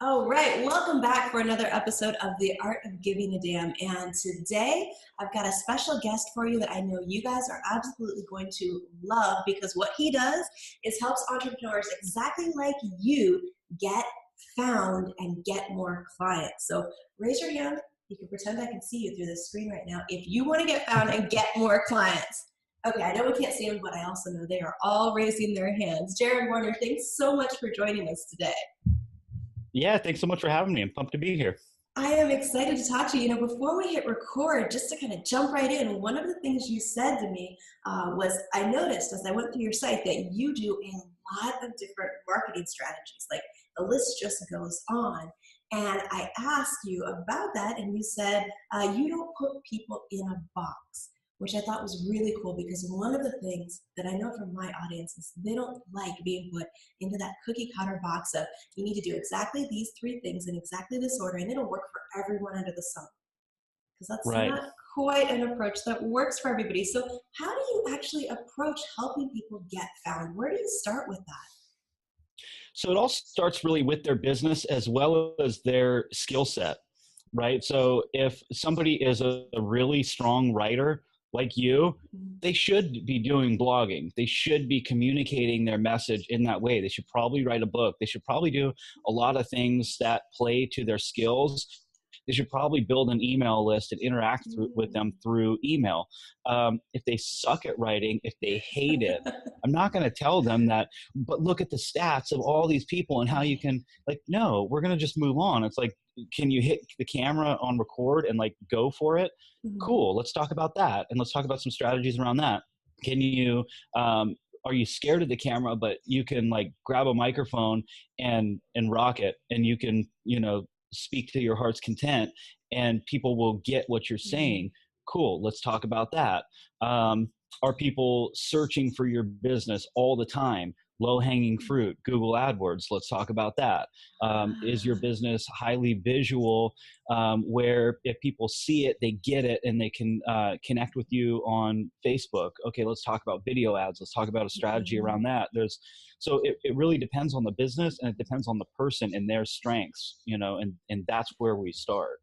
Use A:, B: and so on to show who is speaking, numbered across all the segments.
A: All right, welcome back for another episode of The Art of Giving a Damn. And today I've got a special guest for you that I know you guys are absolutely going to love because what he does is helps entrepreneurs exactly like you get found and get more clients. So raise your hand. You can pretend I can see you through the screen right now if you want to get found and get more clients. Okay, I know we can't see them, but I also know they are all raising their hands. Jared Warner, thanks so much for joining us today.
B: Yeah, thanks so much for having me. I'm pumped to be here.
A: I am excited to talk to you. Before we hit record, just to kind of jump right in, one of the things you said to me was I noticed as I went through your site that you do a lot of different marketing strategies. Like the list just goes on. And I asked you about that, and you said you don't put people in a box, which I thought was really cool because one of the things that I know from my audience is they don't like being put into that cookie cutter box of you need to do exactly these three things in exactly this order and it'll work for everyone under the sun, because that's
B: Right.
A: not quite an approach that works for everybody. So how do you actually approach helping people get found? Where do you start with that?
B: So it all starts really with their business as well as their skill set, right? So if somebody is a really strong writer like you,
A: Mhm.
B: they should be doing blogging. They should be communicating their message in that way. They should probably write a book. They should probably do a lot of things that play to their skills. They should probably build an email list and interact with them through email. If they suck at writing, if they hate it, I'm not going to tell them that, but look at the stats of all these people and how you
A: Right.
B: can, like, no, we're going to just move on. It's like, can you hit the camera on record and like go for it?
A: Mhm.
B: Cool. Let's talk about that. And let's talk about some strategies around that. Can you, are you scared of the camera, but you can like grab a microphone and rock it, and you can, speak to your heart's content, and people will get what you're saying.
A: Mhm.
B: Cool. Let's talk about that. Are people searching for your business all the time? Low hanging fruit, Google AdWords. Let's talk about that. Is your
A: Ah.
B: business highly visual, where if people see it, they get it, and they can connect with you on Facebook? Okay, let's talk about video ads. Let's talk about a strategy
A: Mhm.
B: around that. It really depends on the business, and it depends on the person and their strengths, and that's where we start.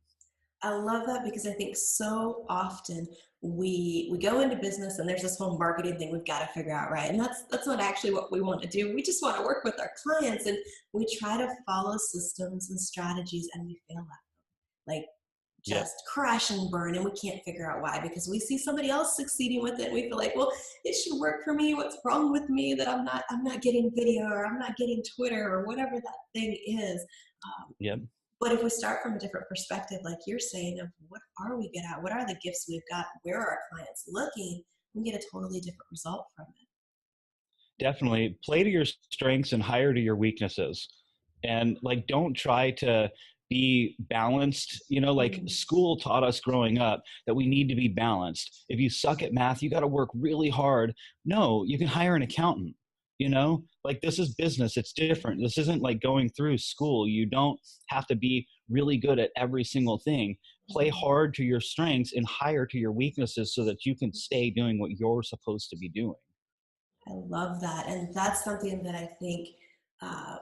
A: I love that because I think so often we go into business and there's this whole marketing thing we've got to figure out, right? And that's not actually what we want to do. We just want to work with our clients and we try to follow systems and strategies and we fail at them. Like
B: Yep.
A: just crash and burn and we can't figure out why because we see somebody else succeeding with it and we feel like, well, it should work for me. What's wrong with me that I'm not getting video or I'm not getting Twitter or whatever that thing is.
B: Yep.
A: But if we start from a different perspective, like you're saying, of what are we good at? What are the gifts we've got? Where are our clients looking? We get a totally different result from it.
B: Definitely play to your strengths and hire to your weaknesses. And like, don't try to be balanced. Like
A: Mm.
B: school taught us growing up that we need to be balanced. If you suck at math, you got to work really hard. No, you can hire an accountant. Like, this is business. It's different. This isn't like going through school. You don't have to be really good at every single thing. Play
A: Mm.
B: hard to your strengths and hire to your weaknesses so that you can stay doing what you're supposed to be doing.
A: I love that. And that's something that I think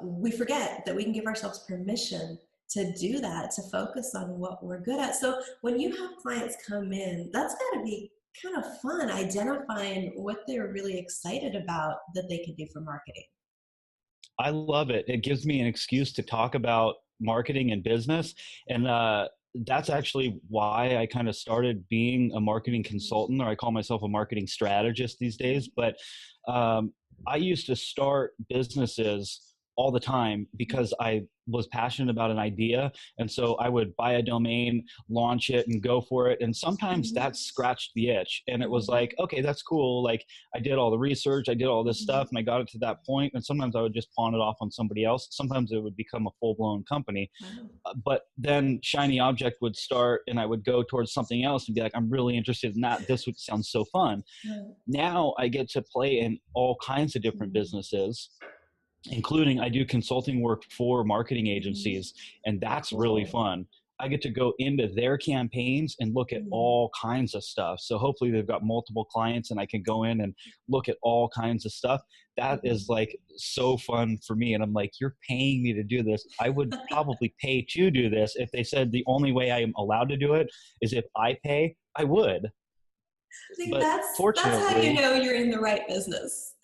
A: we forget that we can give ourselves permission to do that, to focus on what we're good at. So when you have clients come in, that's got to be kind of fun identifying what they're really excited about that they can do for marketing.
B: I love it. It gives me an excuse to talk about marketing and business. And that's actually why I kind of started being a marketing consultant, or I call myself a marketing strategist these days. But um, I used to start businesses all the time because I was passionate about an idea. And so I would buy a domain, launch it, and go for it. And sometimes
A: Mhm.
B: that scratched the itch. And it was
A: Mhm.
B: like, okay, that's cool. Like, I did all the research, I did all this
A: Mhm.
B: stuff, and I got it to that point. And sometimes I would just pawn it off on somebody else. Sometimes it would become a full blown company.
A: Wow.
B: But then shiny object would start, and I would go towards something else and be like, I'm really interested in that. This would sound so fun.
A: Right.
B: Now I get to play in all kinds of different
A: Mhm.
B: businesses, including I do consulting work for marketing
A: Mhm.
B: agencies, and that's really
A: Cool.
B: fun. I get to go into their campaigns and look at
A: Mm.
B: all kinds of stuff. So hopefully they've got multiple clients and I can go in and look at all kinds of stuff. That is
A: Mhm.
B: like so fun for me. And I'm like, you're paying me to do this. I would probably pay to do this. If they said the only way I am allowed to do it is if I pay, I would.
A: See,
B: But
A: that's how you
B: fortunately,
A: know you're in the right business.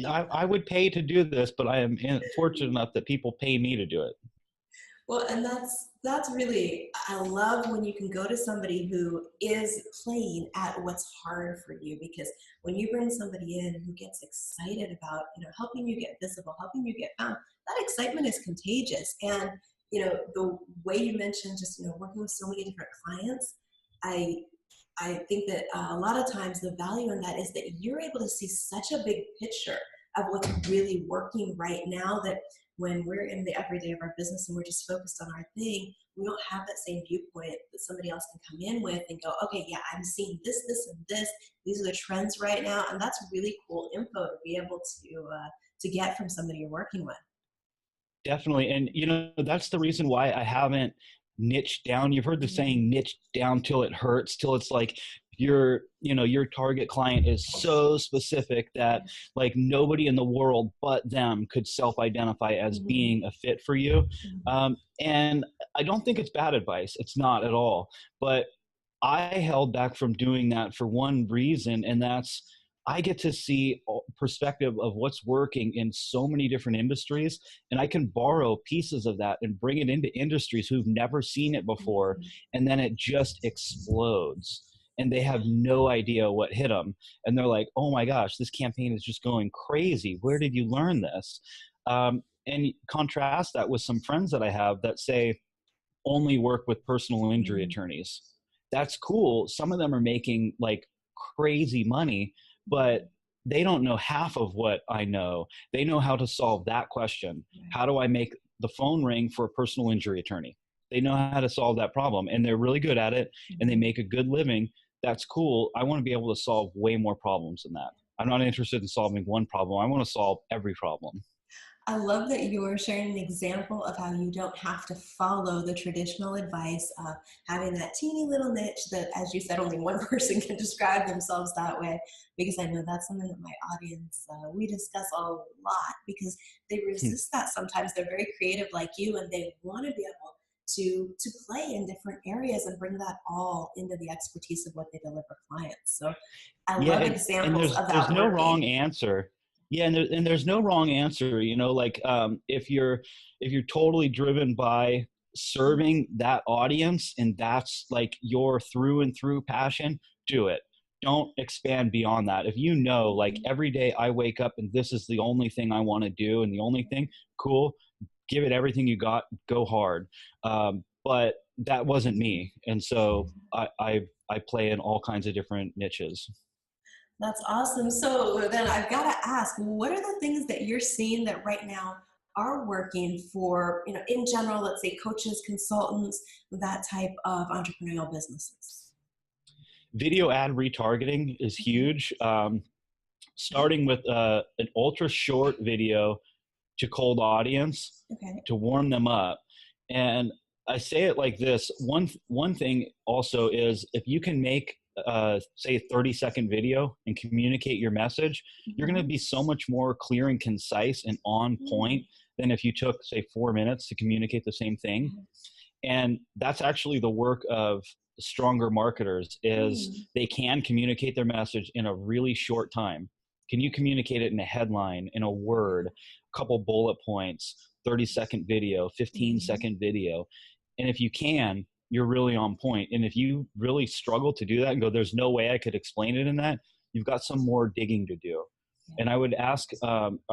B: I would pay to do this, but I am fortunate enough that people pay me to do it.
A: Well, and that's really, I love when you can go to somebody who is playing at what's hard for you, because when you bring somebody in who gets excited about, helping you get visible, helping you get found, that excitement is contagious. And the way you mentioned just working with so many different clients, I I think that a lot of times the value in that is that you're able to see such a big picture of what's really working right now, that when we're in the everyday of our business and we're just focused on our thing, we don't have that same viewpoint that somebody else can come in with and go, okay, yeah, I'm seeing this, this, and this. These are the trends right now, and that's really cool info to be able to get from somebody you're working with.
B: Definitely. And, that's the reason why I haven't niched down. You've heard the
A: Mm-hmm.
B: saying niche down till it hurts, till it's like your target client is so specific that like nobody in the world but them could self-identify as
A: Mm-hmm.
B: being a fit for you.
A: Mm-hmm.
B: And I don't think it's bad advice. It's not at all. But I held back from doing that for one reason, and that's I get to see perspective of what's working in so many different industries, and I can borrow pieces of that and bring it into industries who've never seen it before, and then it just explodes. And they have no idea what hit them, and they're like, "Oh my gosh, this campaign is just going crazy. Where did you learn this?" And contrast that with some friends that I have that say only work with personal injury
A: Mm-hmm.
B: attorneys. That's cool. Some of them are making like crazy money, but they don't know half of what I know. They know how to solve that question.
A: Right.
B: How do I make the phone ring for a personal injury attorney? They know how to solve that problem and they're really good at it and they
A: Mm-hmm.
B: make a good living. That's cool. I want to be able to solve way more problems than that. I'm not interested in solving one problem. I want to solve every problem.
A: I love that you're sharing an example of how you don't have to follow the traditional advice of having that teeny little niche that, as you said, only one person can describe themselves that way. Because I know that's something that my audience, we discuss a lot, because they resist that sometimes. They're very creative like you, and they want to be able to play in different areas and bring that all into the expertise of what they deliver clients. So I
B: Yeah,
A: love
B: and
A: examples of
B: there's
A: that
B: no
A: working.
B: wrong answer. Yeah, and there's no wrong answer. Like if you're totally driven by serving that audience and that's like your through and through passion, do it. Don't expand beyond that. If you know, like
A: Mhm.
B: every day I wake up and this is the only thing I want to do and the only thing, cool. Give it everything you got. Go hard. But that wasn't me, and so I play in all kinds of different niches.
A: That's awesome. So then I've got to ask, what are the things that you're seeing that right now are working for, in general, let's say coaches, consultants, that type of entrepreneurial businesses?
B: Video ad retargeting is
A: Mhm.
B: huge. Starting with an ultra short video to cold audience
A: Okay.
B: to warm them up. And I say it like this: one thing also is if you can make say a 30-second video and communicate your message, you're going to
A: Mhm.
B: be so much more clear and concise and on
A: Mm.
B: point than if you took say 4 minutes to communicate the same thing. And that's actually the work of stronger marketers is
A: Mm.
B: they can communicate their message in a really short time. Can you communicate it in a headline, in a word, a couple bullet points, 30-second video, 15
A: Mhm.
B: second video? And if you can, you're really on point. And if you really struggle to do that and go, there's no way I could explain it in that, you've got some more digging to do.
A: Yeah.
B: And I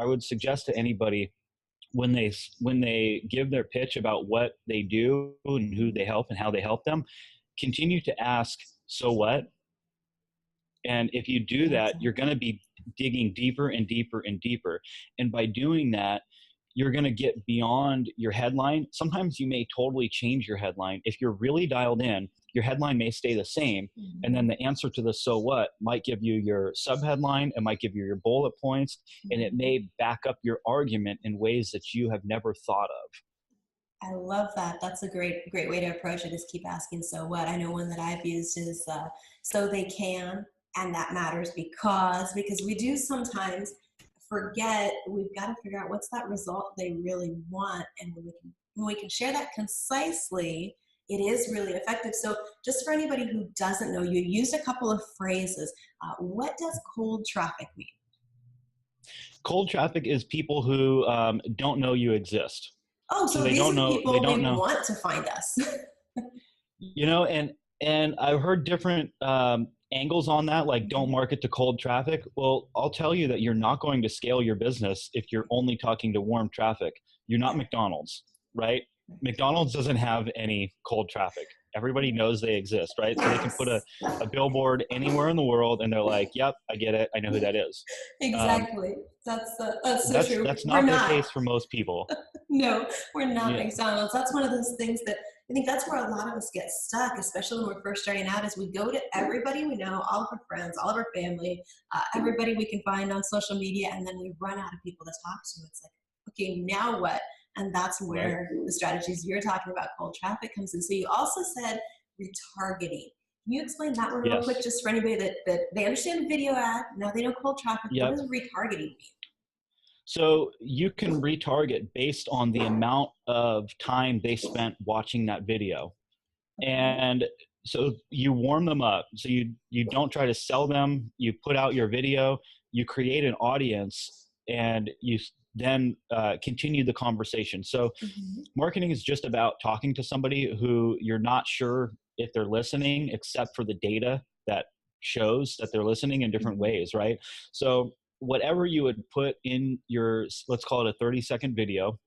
B: would suggest to anybody when they give their pitch about what they do and who
A: Mhm.
B: they help and how they help them, continue to ask, so what? And if you do that, you're
A: Excellent.
B: going to be digging deeper and deeper and deeper. And by doing that, you're going to get beyond your headline. Sometimes you may totally change your headline. If you're really dialed in, your headline may stay the same. And then
A: Mhm.
B: the answer to the so what might give you your subheadline, it might give you your bullet points, and it
A: Mhm.
B: may back up your argument in ways that you have never thought of.
A: I love that. That's a great way to approach it, is keep asking so what. I know one that I've used is so they can, and that matters because we do sometimes forget we've got to figure out what's that result they really want, and when we can share that concisely, it is really effective. So just for anybody who doesn't know, you used a couple of phrases. What does cold traffic mean?
B: Cold traffic is people who don't know you exist.
A: Oh,
B: So
A: so
B: they
A: these
B: don't
A: are the
B: know, they
A: people
B: don't
A: we
B: know,
A: want to find us.
B: and I've heard different angles on that, like don't market to cold traffic. Well, I'll tell you that you're not going to scale your business if you're only talking to warm traffic. You're not McDonald's, right? McDonald's doesn't have any cold traffic. Everybody knows they exist, right? So they can put
A: Yes.
B: a billboard anywhere in the world and they're like, yep, I get it. I know who that is. Um,
A: Exactly. That's so
B: that's
A: true.
B: that's
A: We're
B: not the
A: not.
B: case for most people.
A: No, we're not
B: Yeah.
A: McDonald's. That's one of those things that I think that's where a lot of us get stuck, especially when we're first starting out. Is we go to everybody we know, all of our friends, all of our family, everybody we can find on social media, and then we run out of people to talk to. It's like, okay, now what? And that's
B: Right.
A: where the strategies you're talking about, cold traffic, comes in. So you also said retargeting. Can you explain that one real quick,
B: Yes.
A: just for anybody that they understand a video ad, now they know cold traffic. What
B: Yep.
A: does retargeting mean?
B: So you can retarget based on the amount of time they spent watching that video.
A: Okay.
B: And so you warm them up. So you don't try to sell them. You put out your video, you create an audience, and you then continue the conversation. So
A: Mhm.
B: marketing is just about talking to somebody who you're not sure if they're listening, except for the data that shows that they're listening in different
A: Mhm.
B: ways, right? So whatever you would put in your, let's call it a 30-second video,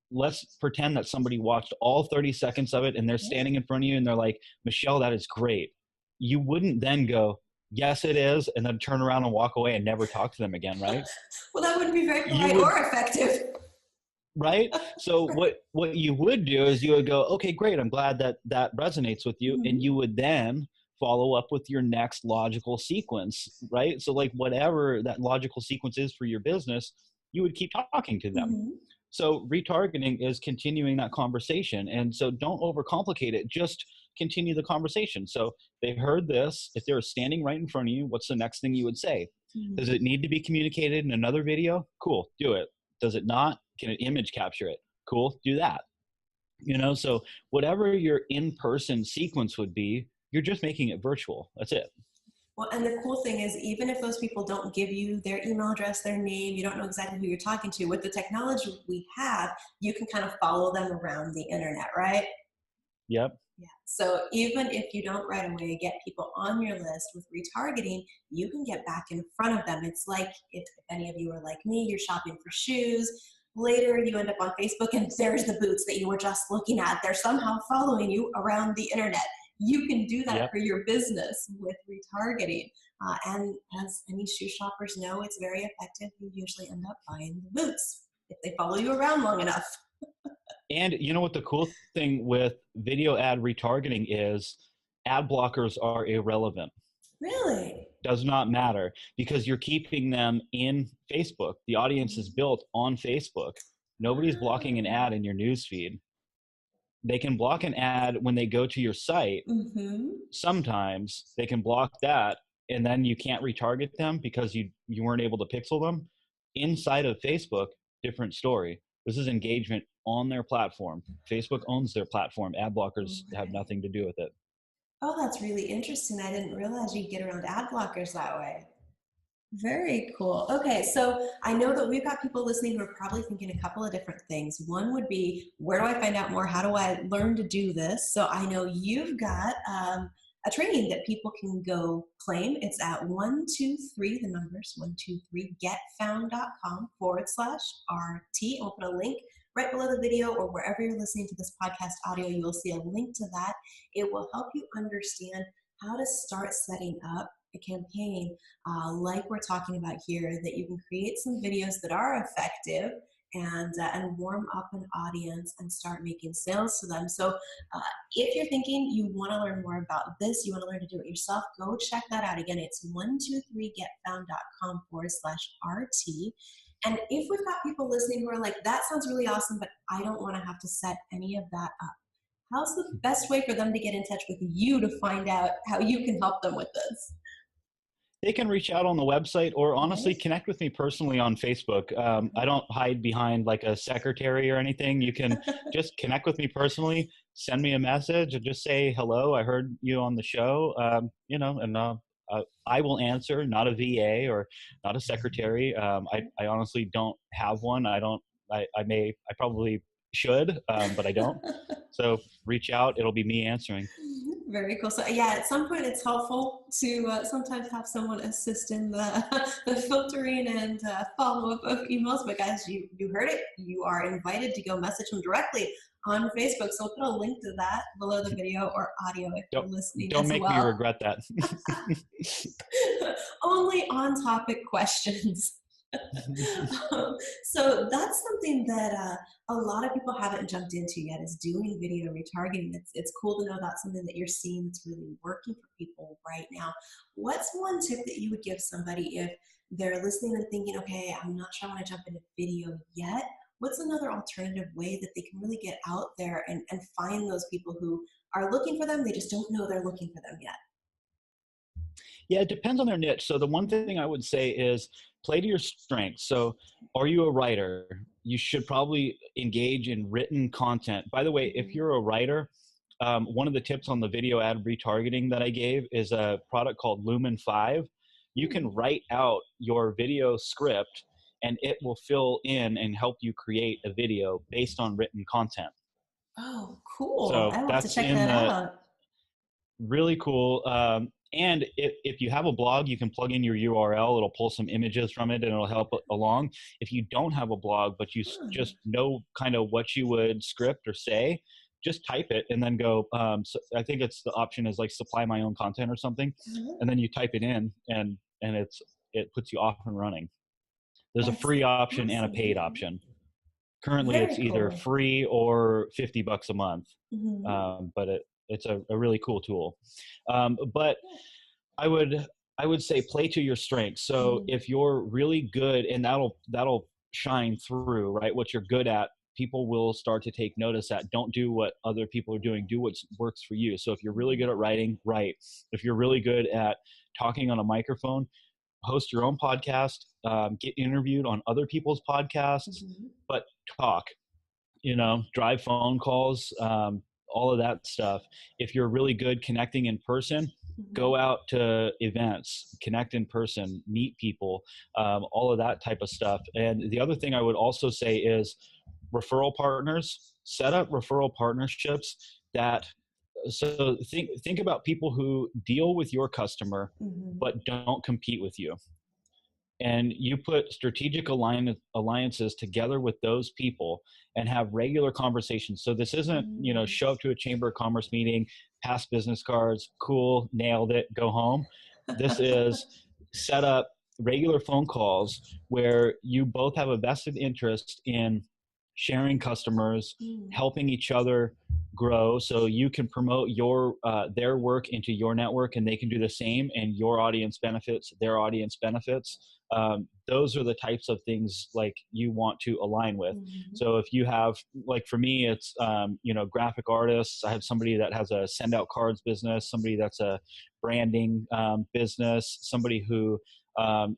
B: let's pretend that somebody watched all 30 seconds of it and they're
A: Yeah.
B: standing in front of you and they're like, Michelle, that is great. You wouldn't then go, yes, it is, and then turn around and walk away and never talk to them again, right?
A: Well, that wouldn't be very
B: You
A: polite
B: would,
A: or effective.
B: right? So what you would do is you would go, okay, great, I'm glad that that resonates with you, and
A: Mhm.
B: you would then follow up with your next logical sequence, right? So like whatever that logical sequence is for your business, you would keep talking to them.
A: Mhm.
B: So retargeting is continuing that conversation. And so don't overcomplicate it. Just continue the conversation. So they heard this. If they were standing right in front of you, what's the next thing you would say? Does
A: Mhm.
B: it need to be communicated in another video? Cool, do it. Does it not? Can an image capture it? Cool, do that. So whatever your in-person sequence would be, you're just making it virtual. That's it.
A: Well, and the cool thing is, even if those people don't give you their email address, their name, you don't know exactly who you're talking to, with the technology we have, you can kind of follow them around the internet, right?
B: Yep.
A: Yeah. So even if you don't right away get people on your list with retargeting, you can get back in front of them. It's like if any of you are like me, you're shopping for shoes. Later, you end up on Facebook and there's the boots that you were just looking at. They're somehow following you around the internet. You can do that
B: Yep.
A: for your business with retargeting. And as any shoe shoppers know, it's very effective. You usually end up buying the boots if they follow you around long enough.
B: And you know what the cool thing with video ad retargeting is? Ad blockers are irrelevant.
A: Really?
B: Does not matter because you're keeping them in Facebook. The audience is built on Facebook. Nobody's blocking an ad in your newsfeed. They can block an ad when they go to your site.
A: Mm-hmm.
B: Sometimes they can block that and then you can't retarget them because you weren't able to pixel them. Inside of Facebook, different story. This is engagement on their platform. Facebook owns their platform. Ad blockers have
A: Right.
B: nothing to do with it.
A: Oh, that's really interesting. I didn't realize you could get around ad blockers that way. Very cool. Okay, so I know that we've got people listening who are probably thinking a couple of different things. One would be, where do I find out more? How do I learn to do this? So I know you've got a training that people can go claim. It's at 123, the numbers 123getfound.com/RT. I'll put a link right below the video, or wherever you're listening to this podcast audio, you'll see a link to that. It will help you understand how to start setting up a campaign like we're talking about here, that you can create some videos that are effective and warm up an audience and start making sales to them. So if you're thinking you want to learn more about this, you want to learn to do it yourself, go check that out. Again, it's 123getfound.com/RT. And if we've got people listening who are like, that sounds really awesome, but I don't want to have to set any of that up, how's the best way for them to get in touch with you to find out how you can help them with this?
B: They can reach out on the website or honestly
A: Nice.
B: connect with me personally on Facebook. I don't hide behind like a secretary or anything. You can just connect with me personally, send me a message, and just say hello. I heard you on the show, and I will answer. Not a VA or not a secretary. I honestly don't have one. I don't. I probably should, but I don't. So reach out. It'll be me answering.
A: Very cool. So yeah, at some point it's helpful to sometimes have someone assist in the, the filtering and follow up of emails. But guys, you heard it. You are invited to go message them directly on Facebook. So we'll put a link to that below the video or audio if you're
B: Don't
A: listening
B: don't
A: as
B: make me
A: well.
B: regret that.
A: Only on topic questions. So that's something that a lot of people haven't jumped into yet is doing video retargeting. It's cool to know that's something that you're seeing that's really working for people right now. What's one tip that you would give somebody if they're listening and thinking, okay, I'm not sure I want to jump into video yet? What's another alternative way that they can really get out there and find those people who are looking for them? They just don't know they're looking for them yet.
B: Yeah, it depends on their niche. So the one thing I would say is play to your strengths. So are you a writer? You should probably engage in written content. By the way, if
A: Mhm.
B: you're a writer, one of the tips on the video ad retargeting that I gave is a product called Lumen 5. You can
A: Hmm.
B: write out your video script and it will fill in and help you create a video based on written content.
A: Oh, cool.
B: So
A: I will have to
B: that's
A: check
B: in
A: that
B: the
A: out.
B: really cool. And if you have a blog, you can plug in your URL. It'll pull some images from it and it'll help along. If you don't have a blog, but you
A: Hmm.
B: just know kind of what you would script or say, just type it and then go. So I think it's the option is like supply my own content or something.
A: Mhm.
B: And then you type it in and it puts you off and running. There's a
A: That's
B: free option and a paid
A: fascinating.
B: option. Currently, it's
A: Very
B: either
A: cool.
B: free or $50 a month,
A: Mhm.
B: but it's a really cool tool. But I would I would say play to your strengths. So
A: Mhm.
B: if you're really good, and that'll shine through, right? What you're good at, people will start to take notice that. Don't do what other people are doing. Do what works for you. So if you're really
A: Mhm.
B: good at writing, write. If you're really good at talking on a microphone, host your own podcast. Get interviewed on other people's podcasts,
A: Mhm.
B: but talk. Drive phone calls, all of that stuff. If you're really good connecting in person, go
A: Mhm.
B: out to events, connect in person, meet people, all of that type of stuff. And the other thing I would also say is referral partners. Set up referral partnerships that so think about people who deal with your customer
A: Mhm.
B: but don't compete with you, and you put strategic alliances together with those people and have regular conversations. So this isn't,
A: Mm.
B: show up to a chamber of commerce meeting, pass business cards, cool, nailed it, go home. This is set up regular phone calls where you both have a vested interest in sharing customers,
A: Mm.
B: helping each other grow, so you can promote your their work into your network and they can do the same, and your audience benefits, their audience benefits. Those are the types of things like you want to align with.
A: Mhm.
B: So if you have, like for me, it's graphic artists. I have somebody that has a send out cards business, somebody that's a branding business, somebody who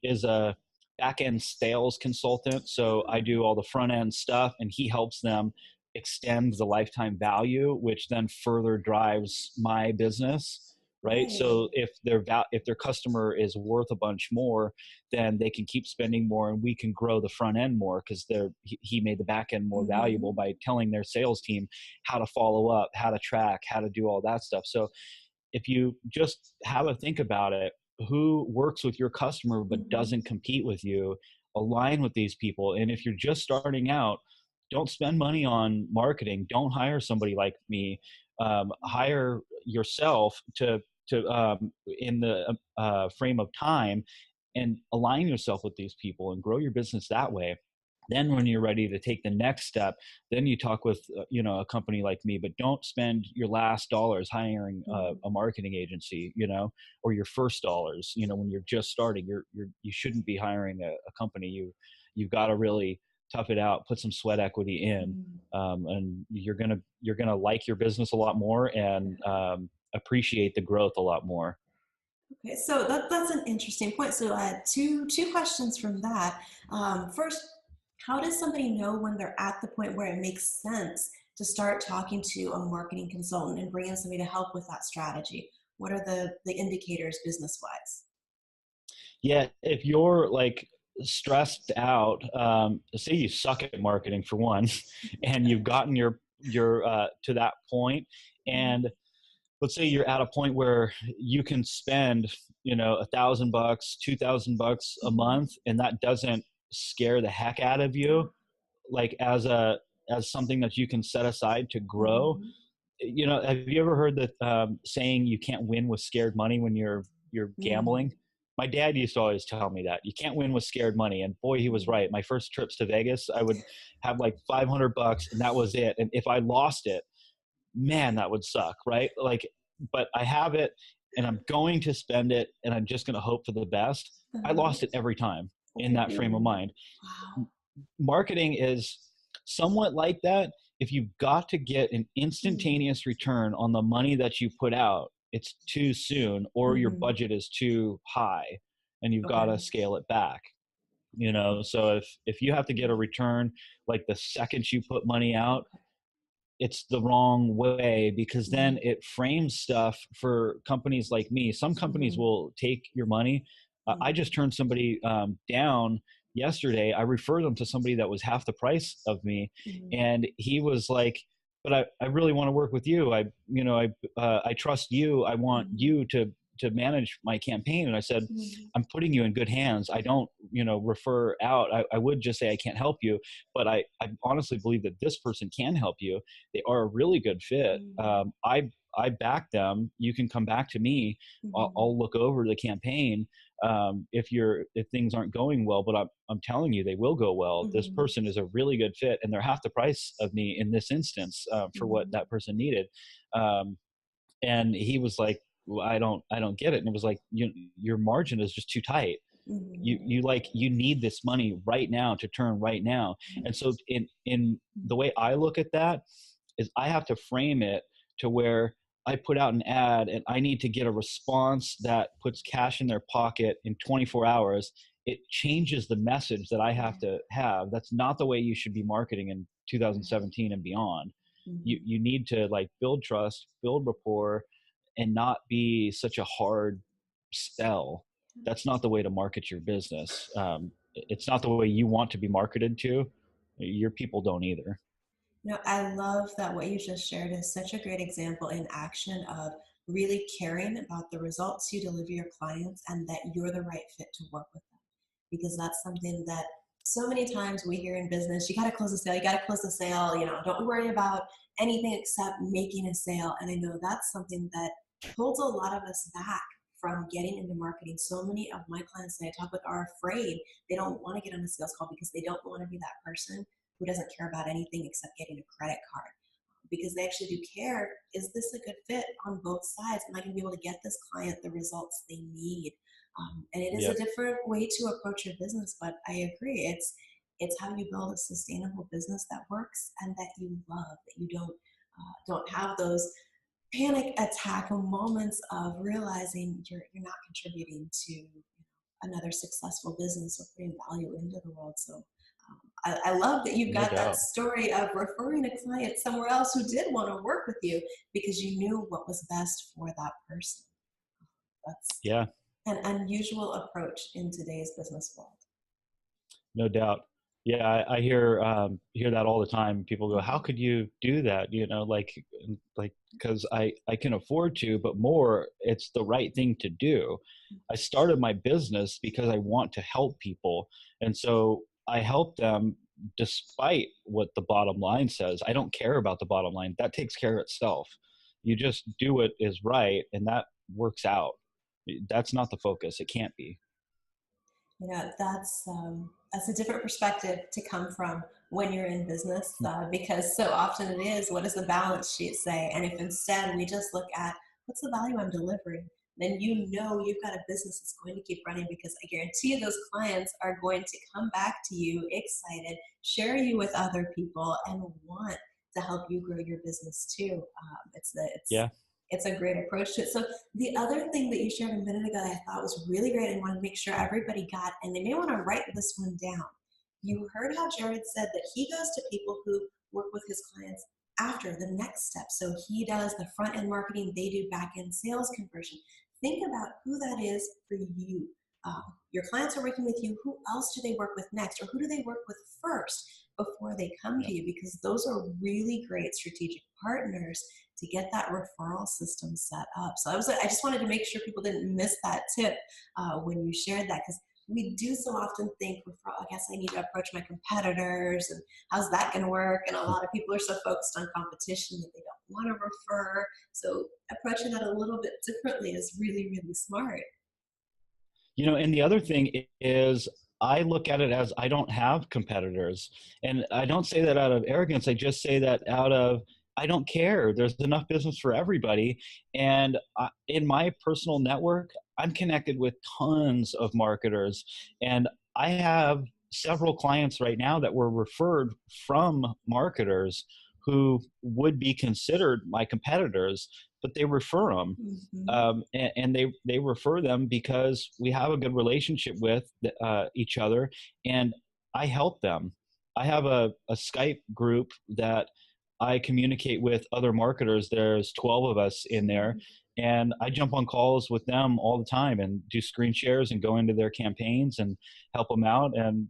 B: is a back end sales consultant. So I
A: Ah,
B: do all the front end stuff, and he helps them extend the lifetime value, which then further drives my business. Right.
A: right.
B: So if their customer is worth a bunch more, then they can keep spending more, and we can grow the front end more because he made the back end more valuable
A: Mhm.
B: by telling their sales team how to follow up, how to track, how to do all that stuff. So if you just have a think about it, who works with your customer but
A: Mhm.
B: doesn't compete with you, align with these people. And if you're just starting out, don't spend money on marketing. Don't hire somebody like me. Hire yourself to in the frame of time, and align yourself with these people and grow your business that way. Then when you're ready to take the next step, then you talk with a company like me. But don't spend your last dollars hiring
A: Mhm.
B: a marketing agency, or your first dollars, when you're just starting. You shouldn't be hiring a company. you've got to really tough it out, put some sweat equity in,
A: Mm.
B: and you're gonna like your business a lot more and appreciate the growth a lot more.
A: Okay, so that's an interesting point. So two questions from that. First, how does somebody know when they're at the point where it makes sense to start talking to a marketing consultant and bring in somebody to help with that strategy? What are the indicators business wise?
B: Yeah, if you're like stressed out, say you suck at marketing for one, and you've gotten your to that point, and let's say you're at a point where you can spend, $1,000, $2,000 a
A: Mm-hmm.
B: month, and that doesn't scare the heck out of you, like as something that you can set aside to grow.
A: Mm-hmm.
B: Have you ever heard the saying, "You can't win with scared money when you're
A: Mm-hmm.
B: gambling"? My dad used to always tell me that you can't win with scared money, and boy, he was right. My first trips to Vegas, I would have like $500, and that was it. And if I lost it, man, that would suck, right? Like, but I have it, and I'm going to spend it, and I'm just going to hope for the best. I
A: Uh-huh.
B: lost it every time in that frame of
A: Ooh,
B: mind.
A: wow.
B: Marketing is somewhat like that. If you've got to get an instantaneous return on the money that you put out, it's too soon, or your
A: Mm-hmm.
B: budget is too high and you've got to
A: Okay.
B: scale it back. So if you have to get a return like the second you put money out,
A: Okay.
B: it's the wrong way, because then
A: Mm-hmm.
B: it frames stuff for companies like me. Some companies
A: Mm-hmm.
B: will take your money. I just turned somebody down yesterday. I referred them to somebody that was half the price of me,
A: Mm-hmm.
B: and he was like, "But I really want to work with you. I trust you. I want
A: Mm-hmm.
B: you to manage my campaign." And I said,
A: Mm-hmm.
B: "I'm putting you in good hands. I don't refer out. I would just say I can't help you, but I honestly believe that this person can help you. They are a really good fit.
A: Mm-hmm.
B: I back them. You can come back to me.
A: Mm-hmm.
B: I'll look over the campaign if things aren't going well. But I'm telling you, they will go well. This
A: Mm-hmm.
B: person is a really good fit, and they're half the price of me in this instance for what
A: Mm-hmm.
B: that person needed." Um, and he was like, "Well, I don't get it." And it was like, your margin is just too tight.
A: Mm-hmm.
B: You need this money right now to turn right now. And so in the way I look at that is, I have to frame it to where I put out an ad and I need to get a response that puts cash in their pocket in 24 hours. It changes the message that I have
A: Yeah.
B: to have. That's not the way you should be marketing in
A: Right.
B: 2017 and beyond. you
A: Mhm.
B: you need to like build trust, build rapport, and not be such a hard sell. That's not the way to market your business. It's not the way you want to be marketed to. Your people don't either.
A: No, I love that what you just shared is such a great example in action of really caring about the results you deliver your clients and that you're the right fit to work with them. Because that's something that so many times we hear in business, you got to close a sale, you got to close the sale, don't worry about anything except making a sale. And I know that's something that holds a lot of us back from getting into marketing. So many of my clients that I talk with are afraid. They don't want to get on a sales call because they don't want to be that person who doesn't care about anything except getting a credit card, because they actually do care. Is this a good fit on both sides? Am I going to be able to get this client the results they need? And it is a
B: Yep.
A: different way to approach your business, but I agree. It's how you build a sustainable business that works and that you love. That you don't have those panic attack moments of realizing you're not contributing to another successful business or putting value into the world. So I love that you've
B: No
A: got that
B: doubt.
A: story of referring a client somewhere else who did want to work with you because you knew what was best for that person. That's
B: Yeah.
A: an unusual approach in today's business world.
B: No doubt. Yeah, I hear that all the time. People go, "How
A: Mhm.
B: could you do that?" Like because I can afford to, but more, it's the right thing to do. I started my business because I want to help people, and so I help them despite what the bottom line says. I don't care about the bottom line. That takes care of itself. You just do what is right, and that works out. That's not the focus. It can't be.
A: That's a different perspective to come from when you're in business, because so often it is, what does the balance sheet say? And if instead we just look at what's the value I'm delivering, then you know you've got a business that's going to keep running, because I guarantee you those clients are going to come back to you excited, share you with other people, and want to help you grow your business too.
B: Yeah.
A: It's a great approach to it. So the other thing that you shared a minute ago that I thought was really great and wanted to make sure everybody got, and they may want to write this one down. You heard how Jared said that he goes to people who work with his clients after the next step. So he does the front end marketing, they do back end sales conversion. Think about who that is for you. Your clients are working with you. Who else do they work with next? Or who do they work with first before they come
B: Yeah.
A: to you? Because those are really great strategic partners to get that referral system set up. So I just wanted to make sure people didn't miss that tip when you shared that, because we do so often think, referral, I guess I need to approach my competitors, and how's that going to work? And a lot of people are so focused on competition that they don't want to refer. So approaching that a little bit differently is really, really smart.
B: And the other thing is, I look at it as I don't have competitors. And I don't say that out of arrogance. I just say that out of, I don't care. There's enough business for everybody. And in my personal network, I'm connected with tons of marketers. And I have several clients right now that were referred from marketers who would be considered my competitors, but they refer them.
A: Mm-hmm.
B: And they refer them because we have a good relationship with each other, and I help them. I have a Skype group that I communicate with other marketers. There's 12 of us in there, and I jump on calls with them all the time and do screen shares and go into their campaigns and help them out. And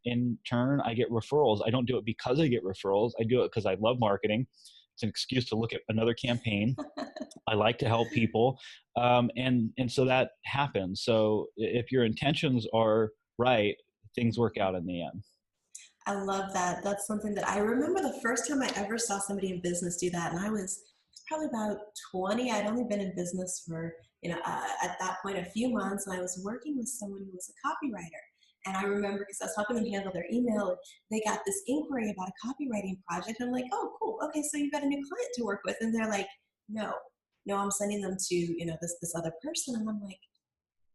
B: in turn, I get referrals. I don't do it because I get referrals. I do it because I love marketing. It's an excuse to look at another campaign. I like to help people, and so that happens. So if your intentions are right, things work out in the end.
A: I love that. That's something that I remember the first time I ever saw somebody in business do that. And I was probably about 20. I'd only been in business for, at that point, a few months. And I was working with someone who was a copywriter. And I remember, because I was helping them handle their email, they got this inquiry about a copywriting project. I'm like, oh, cool. Okay, so you've got a new client to work with. And they're like, no, no, I'm sending them to, this other person. And I'm like,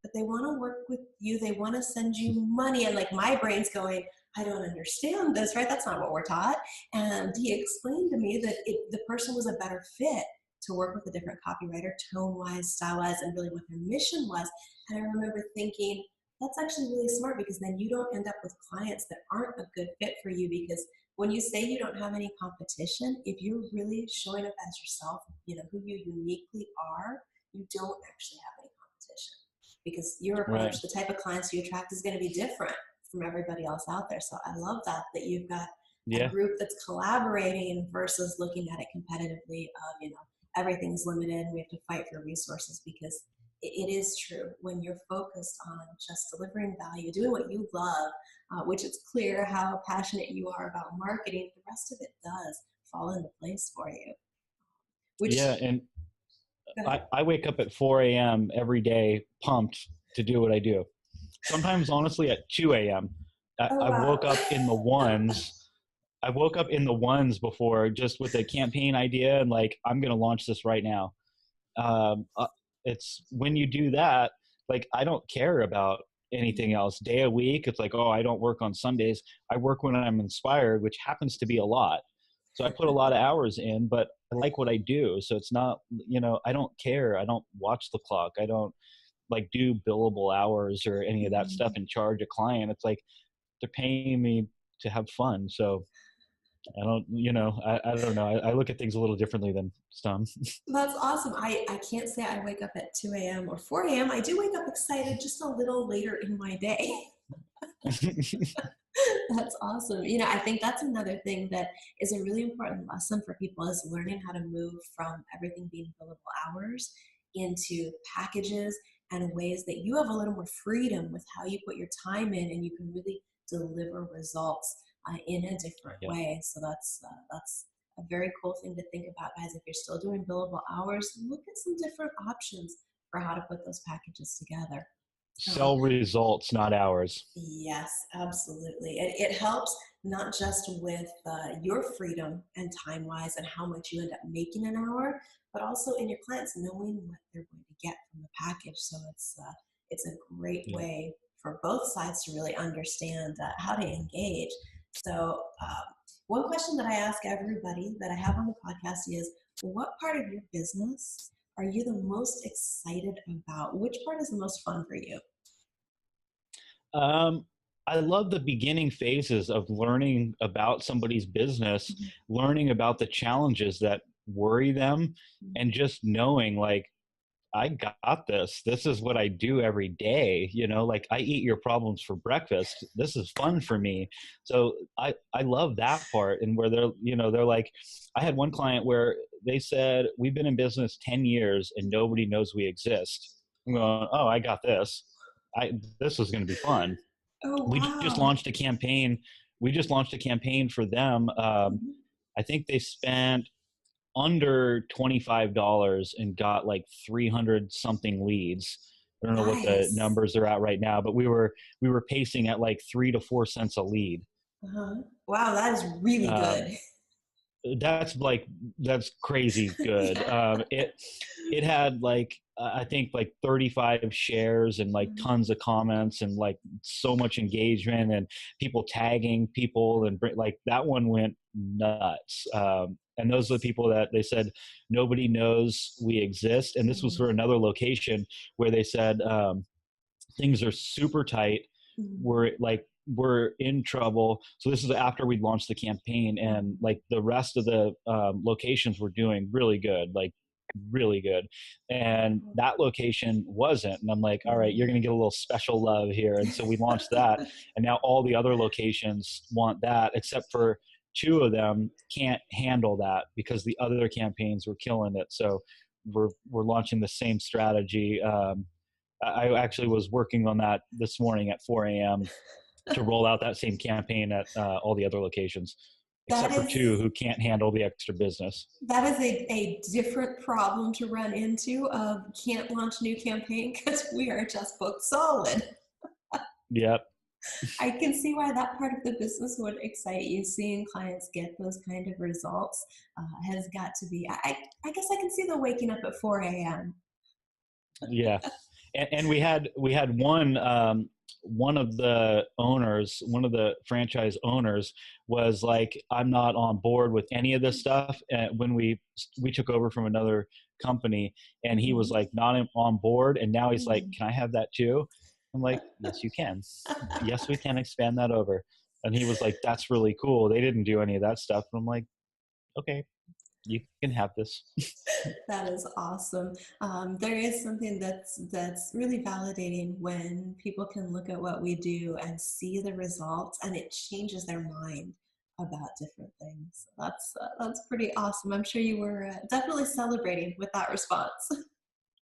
A: but they want to work with you. They want to send you money. And like my brain's going, I don't understand this, right? That's not what we're taught. And he explained to me that the person was a better fit to work with a different copywriter, tone wise, style wise, and really what their mission was. And I remember thinking, that's actually really smart, because then you don't end up with clients that aren't a good fit for you. Because when you say you don't have any competition, if you're really showing up as yourself, who you uniquely are, you don't actually have any competition, because your
B: Right.
A: approach, the type of clients you attract, is going to be different from everybody else out there. So I love that you've got a
B: Yeah.
A: group that's collaborating versus looking at it competitively of, everything's limited, we have to fight for resources, because it is true when you're focused on just delivering value, doing what you love, which it's clear how passionate you are about marketing, the rest of it does fall into place for you. Which,
B: Yeah. And
A: go ahead.
B: I wake up at 4 a.m. every day, pumped to do what I do. Sometimes, honestly, at 2 a.m.
A: Oh,
B: I woke
A: wow.
B: up in the ones. I woke up in the ones before, just with a campaign idea and like, I'm going to launch this right now. Um, uh, it's when you do that, like, I don't care about anything else. Day a week, it's like, oh, I don't work on Sundays. I work when I'm inspired, which happens to be a lot. So I put a lot of hours in, but I like what I do. So it's not, I don't care. I don't watch the clock. I don't like do billable hours or any of that stuff and charge a client. It's like they're paying me to have fun. So I don't, I don't know. I look at things a little differently than some.
A: That's awesome. I can't say I wake up at 2 a.m. or 4 a.m. I do wake up excited just a little later in my day. That's awesome. I think that's another thing that is a really important lesson for people, is learning how to move from everything being billable hours into packages and ways that you have a little more freedom with how you put your time in, and you can really deliver results in a different
B: Yeah.
A: way. So that's a very cool thing to think about, guys. If you're still doing billable hours, look at some different options for how to put those packages together. Um,
B: Sell results, not hours.
A: Yes, absolutely. It helps not just with your freedom and time wise and how much you end up making an hour, but also in your clients knowing what they're going to get from the package. So it's a great
B: Yeah.
A: way for both sides to really understand how to engage. So one question that I ask everybody that I have on the podcast is, what part of your business are you the most excited about? Which part is the most fun for you?
B: Um, I love the beginning phases of learning about somebody's business,
A: Mhm.
B: learning about the challenges that worry them, and just knowing like, I got this. This is what I do every day. You know, like I eat your problems for breakfast. This is fun for me. So I love that part. And where they're, you know, they're like, I had one client where they said, we've been in business 10 years and nobody knows we exist. I'm going, oh, I got this. This is going to be fun.
A: Oh,
B: We just
A: wow.
B: launched a campaign. We just launched a campaign for them.
A: Mhm.
B: I think they spent under $25 and got like 300 something leads. I don't know what the
A: Nice.
B: numbers are at right now, but we were pacing at like 3 to 4 cents a lead.
A: Uh-huh. Wow, that is really
B: Um,
A: good.
B: that's like that's crazy good.
A: Yeah.
B: It had like I think like 35 shares and like
A: Mhm.
B: tons of comments and like so much engagement and people tagging people and like that one went nuts. And those are the people that they said nobody knows we exist. And this was
A: Mhm.
B: for another location where they said things are super tight.
A: Mhm.
B: We're in trouble. So this is after we'd launched the campaign, and
A: Mhm.
B: like the rest of the locations were doing really good, like really good, and that location wasn't. And I'm like, all right, you're
A: Mhm.
B: going to get a little special love here. And so we launched that, and now all the other locations want that, except for two of them can't handle that because the other campaigns were killing it. So we're launching the same strategy. I actually was working on that this morning at 4 a.m. to roll out that same campaign at all the other locations,
A: That
B: except for two
A: is
B: who can't handle the extra business.
A: that is a different problem to run into of can't launch new campaign because we are just booked solid.
B: Yep.
A: I can see why that part of the business would excite you. Seeing clients get those kind of results has got to be. I guess I can see the waking up at 4 a.m.
B: Yeah. And we had one of the owners, one of the franchise owners was like, I'm not on board with any of this stuff. And when we took over from another company, and he was
A: Mhm.
B: like not on board, and now he's like,
A: Mhm.
B: can I have that too? I'm like, yes you can. Yes, we can expand that over. And he was like, that's really cool. They didn't do any of that stuff. And I'm like, okay, you can have this.
A: That is awesome. There is something that's really validating when people can look at what we do and see the results, and it changes their mind about different things. That's pretty awesome. I'm sure you were definitely celebrating with that response.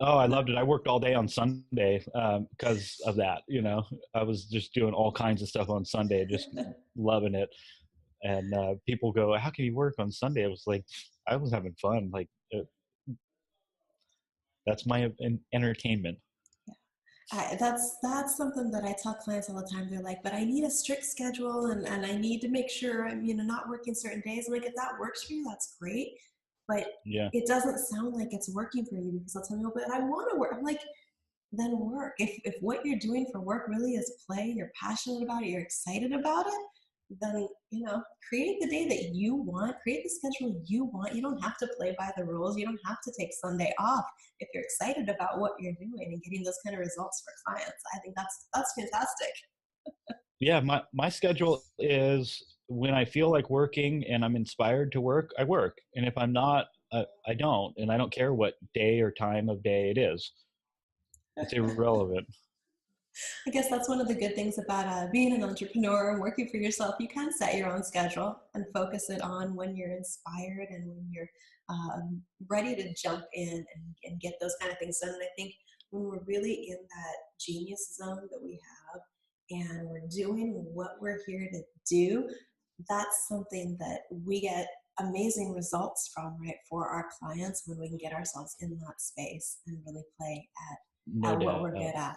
B: Oh, I loved it. I worked all day on Sunday because of that. You know, I was just doing all kinds of stuff on Sunday, just loving it. And people go, "How can you work on Sunday?" I was like, I was having fun. Like that's my entertainment.
A: That's something that I tell clients all the time. They're like, "But I need a strict schedule, and I need to make sure I'm not working certain days." I'm like, if that works for you, that's great, but
B: Yeah,
A: it doesn't sound like it's working for you because they'll tell me, "Oh, but I want to work." I'm like, then work. If what you're doing for work really is play, you're passionate about it, you're excited about it, then create the day that you want, create the schedule you want. You don't have to play by the rules. You don't have to take Sunday off if you're excited about what you're doing and getting those kind of results for clients. I think that's fantastic.
B: yeah. My schedule is when I feel like working and I'm inspired to work, I work, and if I'm not, I don't, and I don't care what day or time of day it is. It's irrelevant.
A: I guess that's one of the good things about being an entrepreneur and working for yourself. You can set your own schedule and focus it on when you're inspired and when you're ready to jump in and get those kind of things done. And I think when we're really in that genius zone that we have and we're doing what we're here to do, that's something that we get amazing results from, right, for our clients when we can get ourselves in that space and really play at
B: No
A: what we're
B: doubt.
A: good at.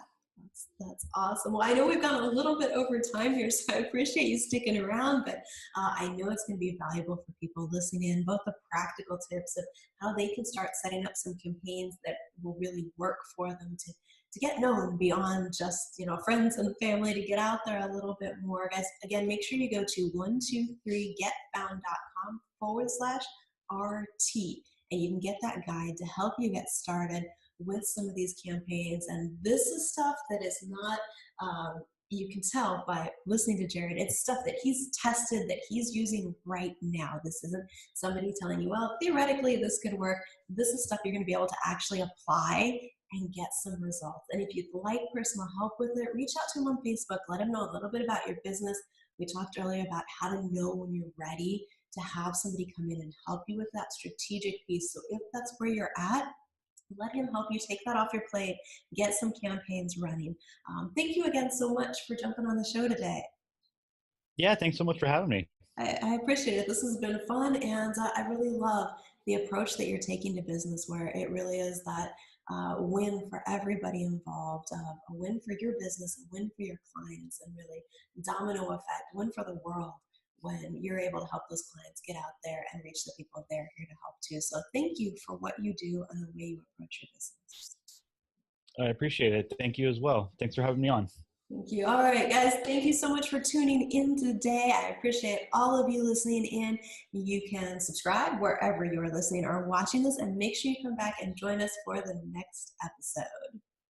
A: That's awesome. Well, I know we've gone a little bit over time here, so I appreciate you sticking around, but I know it's going to be valuable for people listening in, both the practical tips of how they can start setting up some campaigns that will really work for them to get known beyond just, friends and family, to get out there a little bit more. Guys, again, make sure you go to 123getfound.com/RT, and you can get that guide to help you get started with some of these campaigns. And this is stuff that is not, you can tell by listening to Jared, it's stuff that he's tested, that he's using right now. This isn't somebody telling you, well, theoretically this could work. This is stuff you're going to be able to actually apply and get some results. And if you'd like personal help with it, reach out to him on Facebook. Let him know a little bit about your business. We talked earlier about how to know when you're ready to have somebody come in and help you with that strategic piece. So if that's where you're at, let him help you take that off your plate, get some campaigns running. Thank you again so much for jumping on the show today.
B: Yeah, thanks so much for having me.
A: I appreciate it. This has been fun, and I really love the approach that you're taking to business, where it really is that win for everybody involved, a win for your business, a win for your clients, and really domino effect, win for the world when you're able to help those clients get out there and reach the people they're here to help too. So thank you for what you do and the way you approach your business.
B: I appreciate it. Thank you as well. Thanks for having me on.
A: Thank you. All right, guys, thank you so much for tuning in today. I appreciate all of you listening in. You can subscribe wherever you're listening or watching this, and make sure you come back and join us for the next episode.